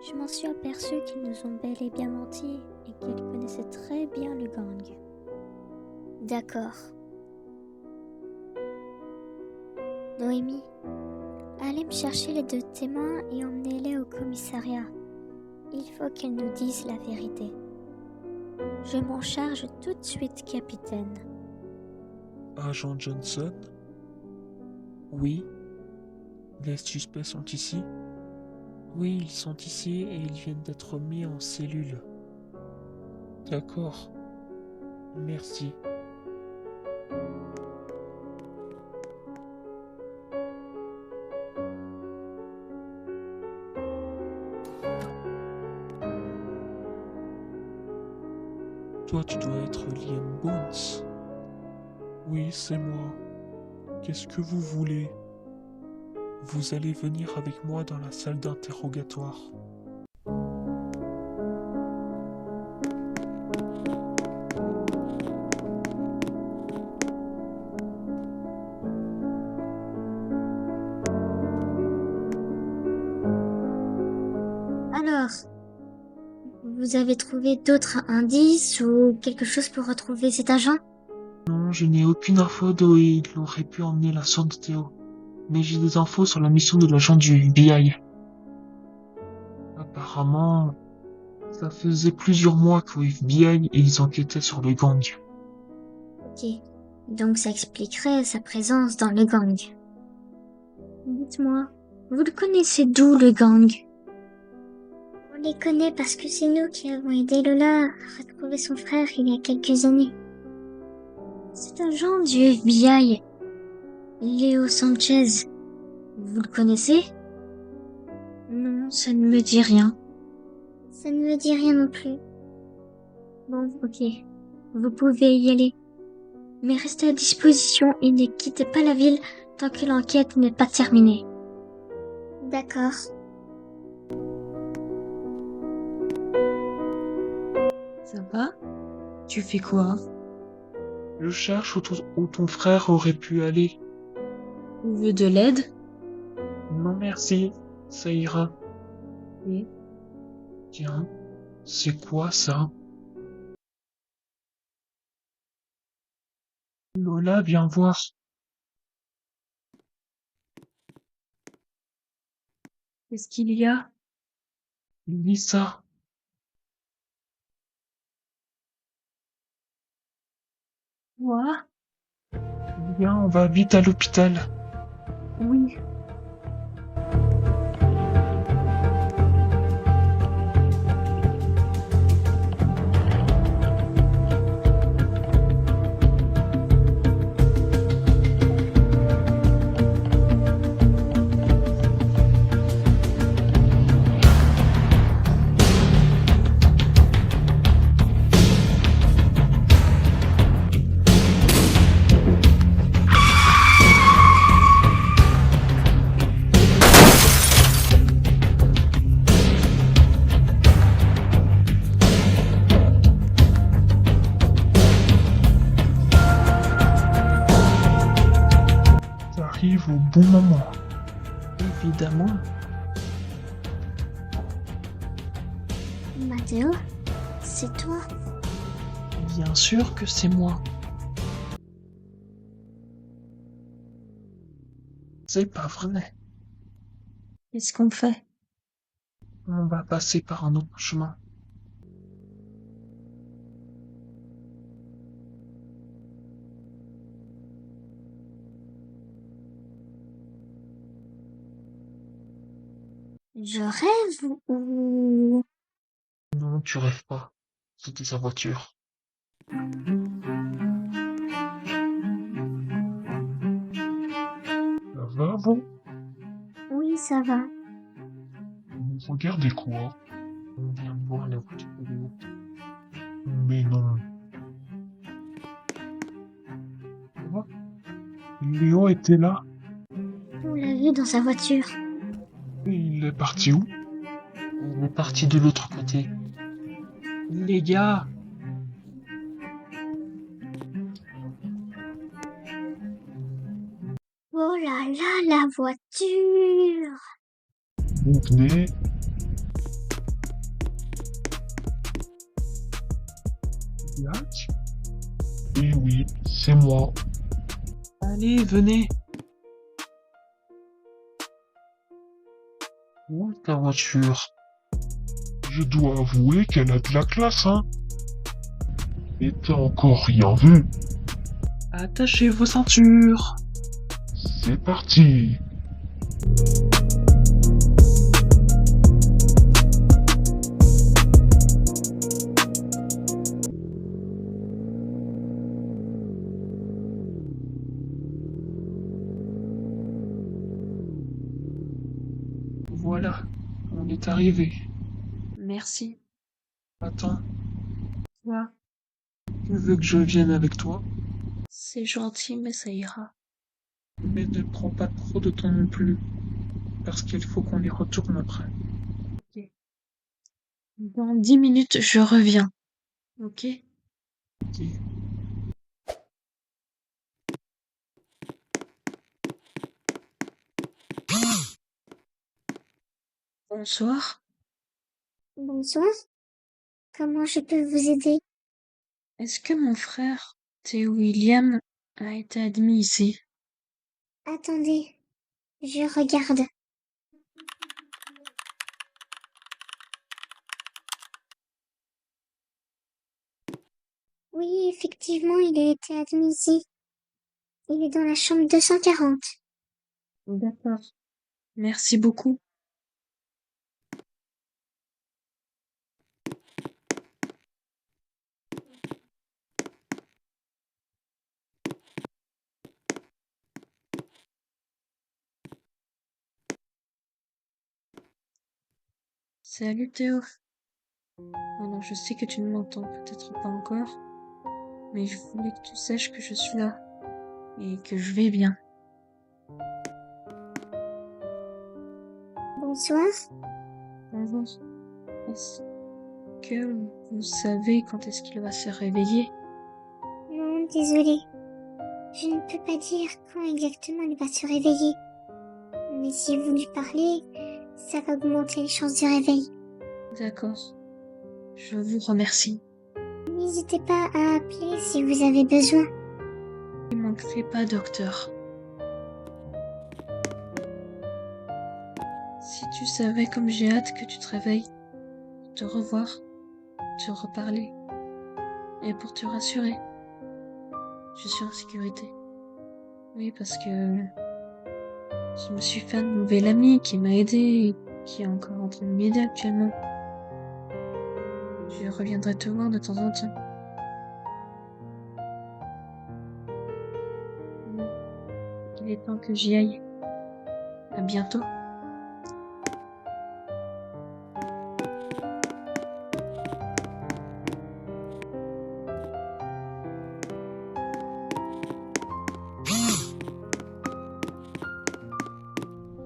S3: je m'en suis aperçu qu'ils nous ont bel et bien menti et qu'ils connaissaient très bien le gang. D'accord. Noémie, allez me chercher les deux témoins et emmenez-les au commissariat. Il faut qu'ils nous disent la vérité. Je m'en charge tout de suite, capitaine.
S1: Agent Johnson? Oui? Les suspects sont ici? Oui, ils sont ici et ils viennent d'être mis en cellule. D'accord. Merci. Toi, tu dois être Liam Bones.
S2: Oui, c'est moi. Qu'est-ce que vous voulez?
S1: Vous allez venir avec moi dans la salle d'interrogatoire.
S3: Alors, vous avez trouvé d'autres indices ou quelque chose pour retrouver cet agent?
S1: Non, je n'ai aucune info d'où il aurait pu emmener la sœur de Théo. Mais j'ai des infos sur la mission de l'agent du FBI. Apparemment, ça faisait plusieurs mois qu'au FBI ils enquêtaient sur le gang.
S3: Ok, donc ça expliquerait sa présence dans le gang. Dites-moi, vous le connaissez d'où le gang? On les connaît parce que c'est nous qui avons aidé Lola à retrouver son frère il y a quelques années. C'est un agent du FBI, Léo Sanchez. Vous le connaissez? Non, ça ne me dit rien. Ça ne me dit rien non plus. Bon, ok. Vous pouvez y aller. Mais restez à disposition et ne quittez pas la ville tant que l'enquête n'est pas terminée. D'accord.
S6: Ça va? Tu fais quoi?
S1: Je cherche où ton frère aurait pu aller.
S6: Tu veux de l'aide?
S1: Non merci, ça ira.
S6: Oui.
S1: Tiens, c'est quoi ça? Lola, viens voir.
S6: Qu'est-ce qu'il y a?
S1: Lis ça.
S6: Quoi?
S1: Viens, on va vite à l'hôpital.
S6: Oui.
S1: T'arrives au bon moment. Évidemment.
S3: Mathéo, c'est toi?
S1: Bien sûr que c'est moi. C'est pas vrai.
S6: Qu'est-ce qu'on fait?
S1: On va passer par un autre chemin.
S3: Je rêve ou...
S1: Non, tu rêves pas. C'était sa voiture. Ça va, vous?
S3: Oui, ça va.
S4: Vous regardez quoi?
S1: On vient de voir la voiture de Léo.
S4: Mais non.
S1: Quoi? Léo était là?
S3: On l'a vu dans sa voiture.
S4: Il est parti où?
S1: Il est parti de l'autre côté. Les gars!
S3: Oh là là, la voiture!
S4: Vous venez?
S1: Jack?
S4: Eh oui, c'est moi.
S1: Allez, venez! Où est ta voiture?
S4: Je dois avouer qu'elle a de la classe, hein. Et t'as encore rien vu.
S1: Attachez vos ceintures!
S4: C'est parti.
S1: Voilà, on est arrivé.
S6: Merci.
S1: Attends,
S6: Quoi?
S1: Tu veux que je vienne avec toi?
S6: C'est gentil, mais ça ira.
S1: Mais ne prends pas trop de temps non plus, parce qu'il faut qu'on y retourne après.
S6: Ok. Dans 10 minutes, je reviens. Ok?
S1: Ok.
S6: Bonsoir.
S5: Bonsoir. Comment je peux vous aider?
S6: Est-ce que mon frère, Théo William, a été admis ici?
S5: Attendez, je regarde. Oui, effectivement, il a été admis ici. Il est dans la chambre 240.
S6: D'accord. Merci beaucoup. Salut Théo. Alors je sais que tu ne m'entends peut-être pas encore, mais je voulais que tu saches que je suis là et que je vais bien.
S5: Bonsoir.
S6: Bonjour. Est-ce que vous savez quand est-ce qu'il va se réveiller?
S5: Non, désolé. Je ne peux pas dire quand exactement il va se réveiller. Mais si vous lui parlez, ça va augmenter les chances de réveil.
S6: D'accord. Je vous remercie.
S5: N'hésitez pas à appeler si vous avez besoin.
S6: Ne manquerez pas, docteur. Si tu savais comme j'ai hâte que tu te réveilles, te revoir, te reparler, et pour te rassurer, je suis en sécurité. Oui, parce que je me suis fait un nouvel ami qui m'a aidé et qui est encore en train de m'aider actuellement. Je reviendrai te voir de temps en temps. Bon, il est temps que j'y aille. À bientôt.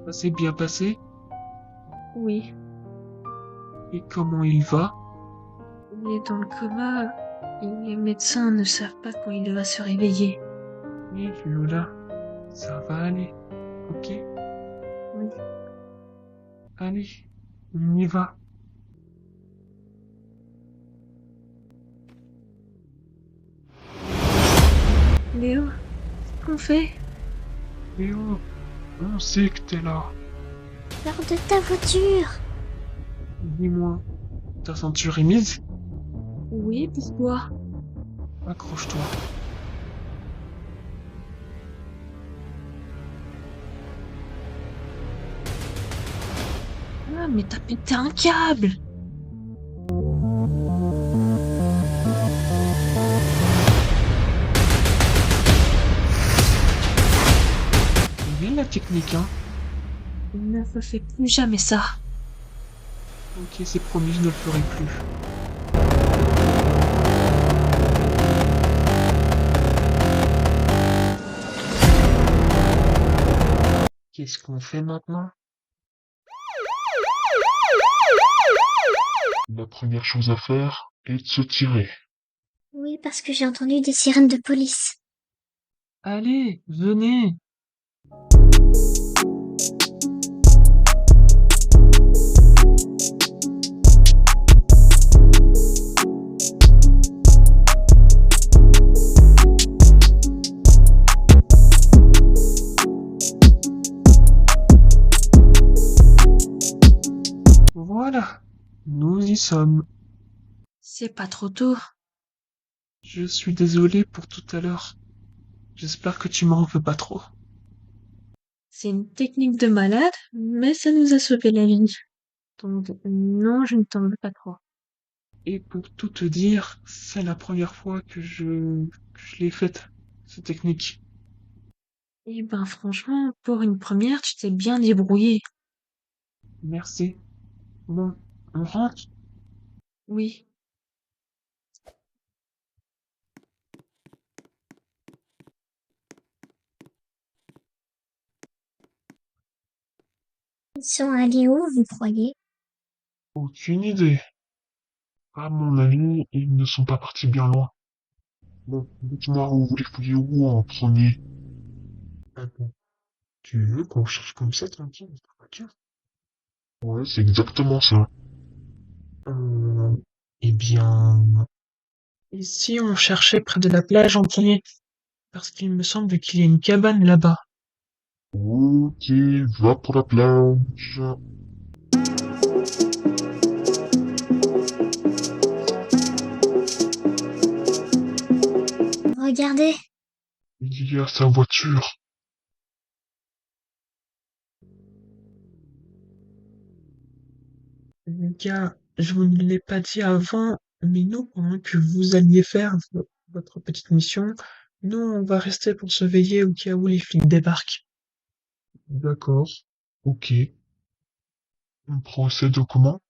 S1: Ça s'est bien passé?
S6: Oui,
S1: Et comment il va?
S6: il est dans le coma et les médecins ne savent pas quand il va se réveiller.
S1: Oui, Lola, ça va aller. Ok?
S6: Oui.
S1: Allez, on y va.
S6: Léo, qu'est-ce qu'on fait?
S1: Léo, on sait que t'es là.
S5: Sors de ta voiture.
S1: Dis-moi, ta ceinture est mise?
S6: Oui, pourquoi?
S1: Accroche-toi.
S6: Ah, mais t'as pété un câble!
S1: C'est bien la technique, hein?
S6: Ne refais plus jamais ça.
S1: Ok, c'est promis, je ne le ferai plus. Qu'est-ce qu'on fait maintenant?
S4: La première chose à faire est de se tirer.
S5: Oui, parce que j'ai entendu des sirènes de police.
S1: Allez, venez! Voilà, nous y sommes.
S6: C'est pas trop tôt.
S1: Je suis désolé pour tout à l'heure. J'espère que tu m'en veux pas trop.
S6: C'est une technique de malade, mais ça nous a sauvé la vie. Donc, non, je ne t'en veux pas trop.
S1: Et pour tout te dire, c'est la première fois que je l'ai faite, cette technique.
S6: Eh ben, franchement, pour une première, tu t'es bien débrouillé.
S1: Merci. Bon, on rentre?
S6: Oui.
S3: Ils sont allés où, vous croyez?
S4: Aucune idée. À mon avis, ils ne sont pas partis bien loin. Bon, dites-moi, vous voulez fouiller où en premier? Attends, tu veux qu'on cherche comme ça, tranquille, dans ta voiture? Ouais, c'est exactement ça. Euh, eh bien,
S1: Ici, on cherchait près de la plage en premier, parce qu'il me semble qu'il y a une cabane là-bas.
S4: ok, va pour la plage.
S3: Regardez,
S4: Il y a sa voiture.
S1: Les gars, je vous ne l'ai pas dit avant, mais nous, pendant que vous alliez faire votre petite mission, nous, on va rester pour surveiller au cas où les flics débarquent.
S4: D'accord. Ok. On procède comment?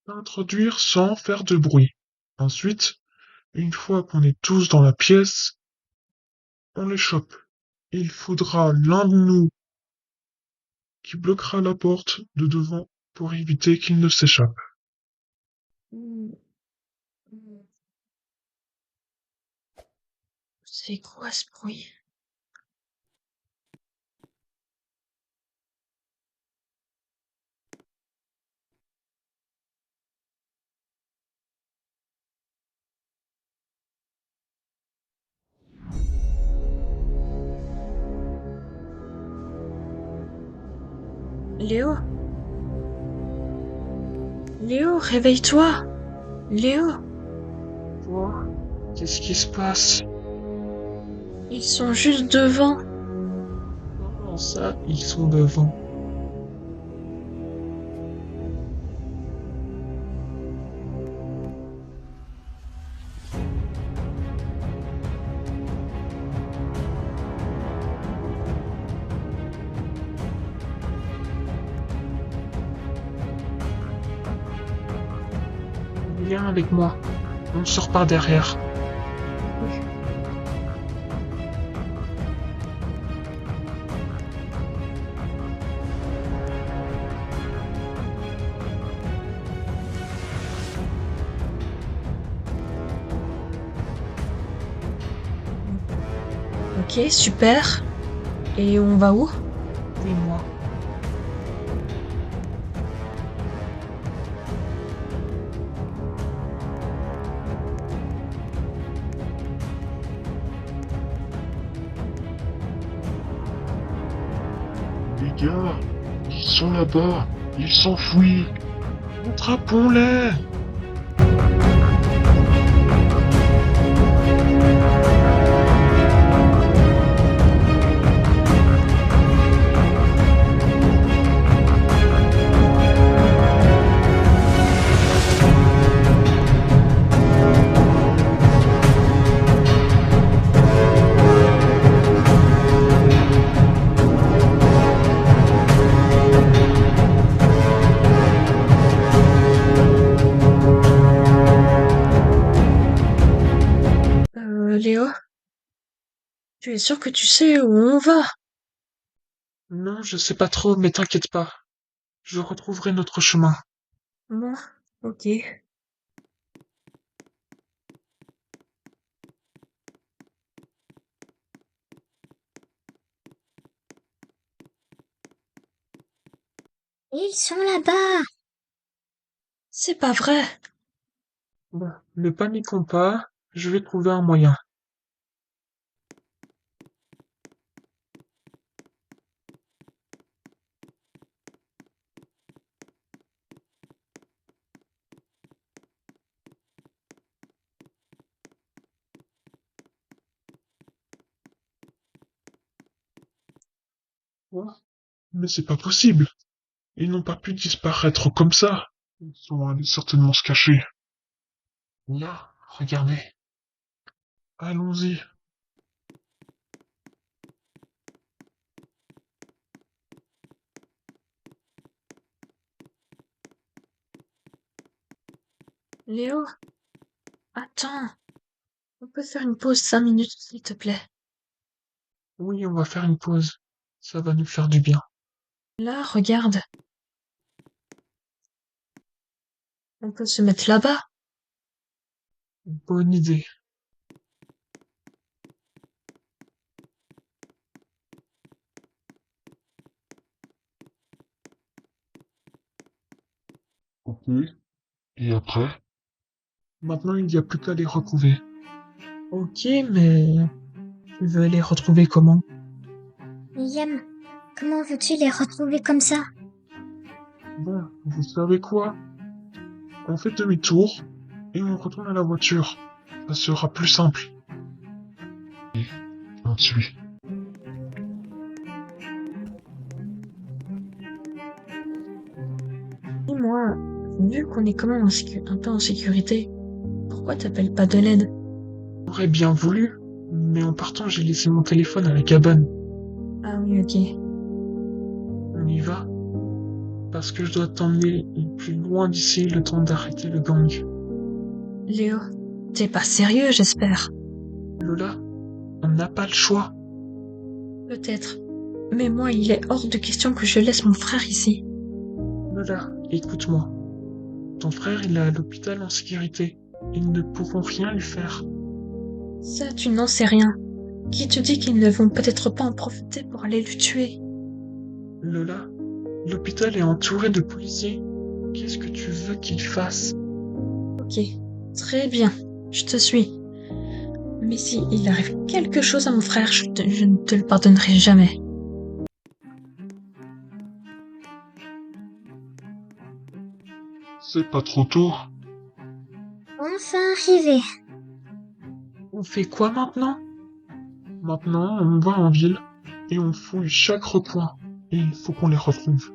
S4: Introduire sans faire de bruit. Ensuite, une fois qu'on est tous dans la pièce, on les chope. Il faudra l'un de nous qui bloquera la porte de devant pour éviter qu'il ne s'échappe.
S6: C'est quoi ce bruit? Léo? Léo, réveille-toi! Léo,
S1: Quoi? Qu'est-ce qui se passe?
S6: ils sont juste devant.
S1: Comment ça, ils sont devant? Viens avec moi. On sort par derrière.
S6: Ok, super. Et on va où?
S1: Dis-moi.
S4: Les gars, ils sont là-bas. Ils s'enfuient. Attrapons-les.
S6: Léo? Tu es sûr que tu sais où on va?
S1: Non, je sais pas trop, mais t'inquiète pas. Je retrouverai notre chemin.
S6: Bon, ok.
S3: ils sont là-bas.
S6: C'est pas vrai.
S1: Bon, ne paniquons pas, je vais trouver un moyen.
S4: Quoi? Mais c'est pas possible. Ils n'ont pas pu disparaître comme ça. Ils sont allés certainement se cacher.
S1: Là, regardez.
S4: Allons-y.
S6: Léo? Attends. On peut faire une pause 5 minutes, s'il te plaît.
S1: Oui, on va faire une pause. Ça va nous faire du bien.
S6: Là, regarde. On peut se mettre là-bas.
S1: Bonne idée.
S4: Ok. Et après?
S1: Maintenant, il n'y a plus qu'à les retrouver. Ok, mais tu veux les retrouver comment?
S3: Liam, comment veux-tu les retrouver comme ça?
S1: Bon, vous savez quoi? On fait demi-tour et on retourne à la voiture. Ça sera plus simple.
S4: On suit.
S6: Dis-moi, vu qu'on est quand même un peu en sécurité, pourquoi t'appelles pas de l'aide?
S1: J'aurais bien voulu, mais en partant, j'ai laissé mon téléphone à la cabane.
S6: Ah oui, ok.
S1: On y va? Parce que je dois t'emmener le plus loin d'ici le temps d'arrêter le gang.
S6: Léo, t'es pas sérieux, j'espère.
S1: Lola, on n'a pas le choix.
S6: Peut-être. Mais moi, il est hors de question que je laisse mon frère ici.
S1: Lola, écoute-moi. Ton frère, il est à l'hôpital en sécurité. Ils ne pourront rien lui faire.
S6: Ça, tu n'en sais rien. Qui te dit qu'ils ne vont peut-être pas en profiter pour aller le tuer?
S1: Lola, l'hôpital est entouré de policiers. Qu'est-ce que tu veux qu'ils fassent?
S6: Ok, très bien, je te suis. Mais si il arrive quelque chose à mon frère, je ne te le pardonnerai jamais.
S4: C'est pas trop tôt.
S3: Enfin arrivé.
S1: On fait quoi maintenant? Maintenant, on va en ville et on fouille chaque recoin. Et il faut qu'on les retrouve.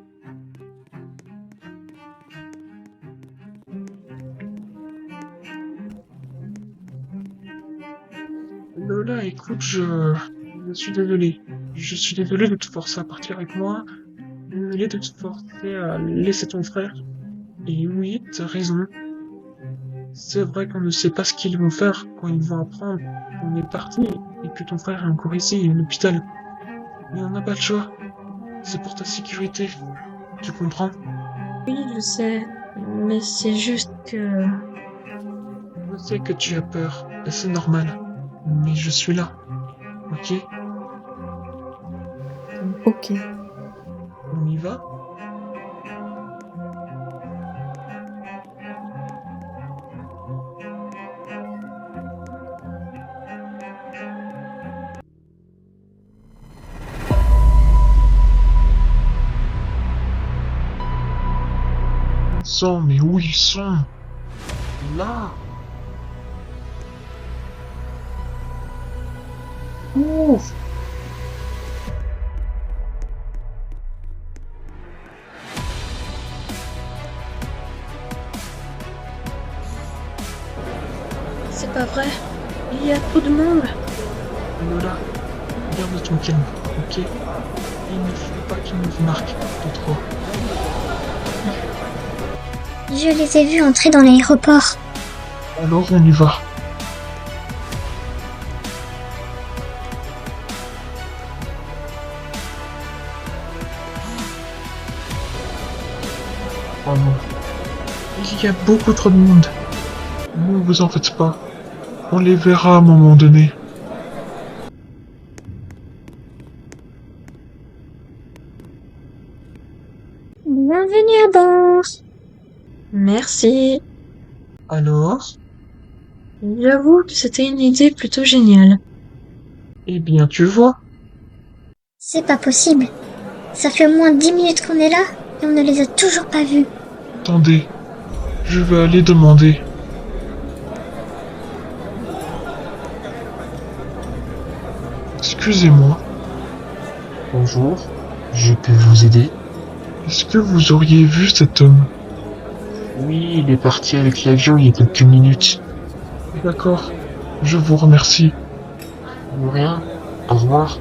S1: Lola, écoute, je suis désolé. Je suis désolé de te forcer à partir avec moi. Désolé de te forcer à laisser ton frère. Et oui, t'as raison. C'est vrai qu'on ne sait pas ce qu'ils vont faire quand ils vont apprendre qu'on est parti et que ton frère est encore ici, à l'hôpital. Mais on n'a pas le choix. C'est pour ta sécurité. Tu comprends?
S6: Oui, je sais, mais c'est juste que...
S1: Je sais que tu as peur, et c'est normal. Mais je suis là. Ok?
S6: Ok.
S1: On y va? Mais où ils sont? Là! Ouf!
S6: C'est pas vrai. Il y a trop de monde.
S1: Lola, garde ton calme, ok? Il ne faut pas qu'ils nous remarquent de trop.
S3: Je les ai vus entrer dans l'aéroport.
S1: Alors on y va. Oh non. Il y a beaucoup trop de monde. Ne vous en faites pas. On les verra à un moment donné.
S3: Bienvenue à bord.
S6: Merci.
S1: Alors?
S6: J'avoue que c'était une idée plutôt géniale.
S1: Eh bien, tu vois.
S3: C'est pas possible. Ça fait au moins 10 minutes qu'on est là et on ne les a toujours pas vus.
S1: Attendez. Je vais aller demander. Excusez-moi.
S11: Bonjour, je peux vous aider?
S1: Est-ce que vous auriez vu cet homme?
S11: Oui, il est parti avec l'avion il y a quelques minutes.
S1: D'accord, je vous remercie.
S11: De rien, au revoir.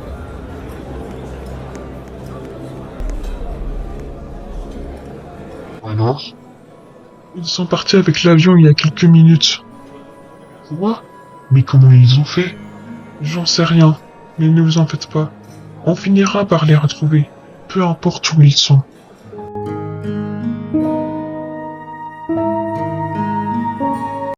S11: Alors?
S1: Ils sont partis avec l'avion il y a quelques minutes.
S11: Quoi?
S4: Mais comment ils ont fait?
S1: J'en sais rien, mais ne vous en faites pas. On finira par les retrouver, peu importe où ils sont.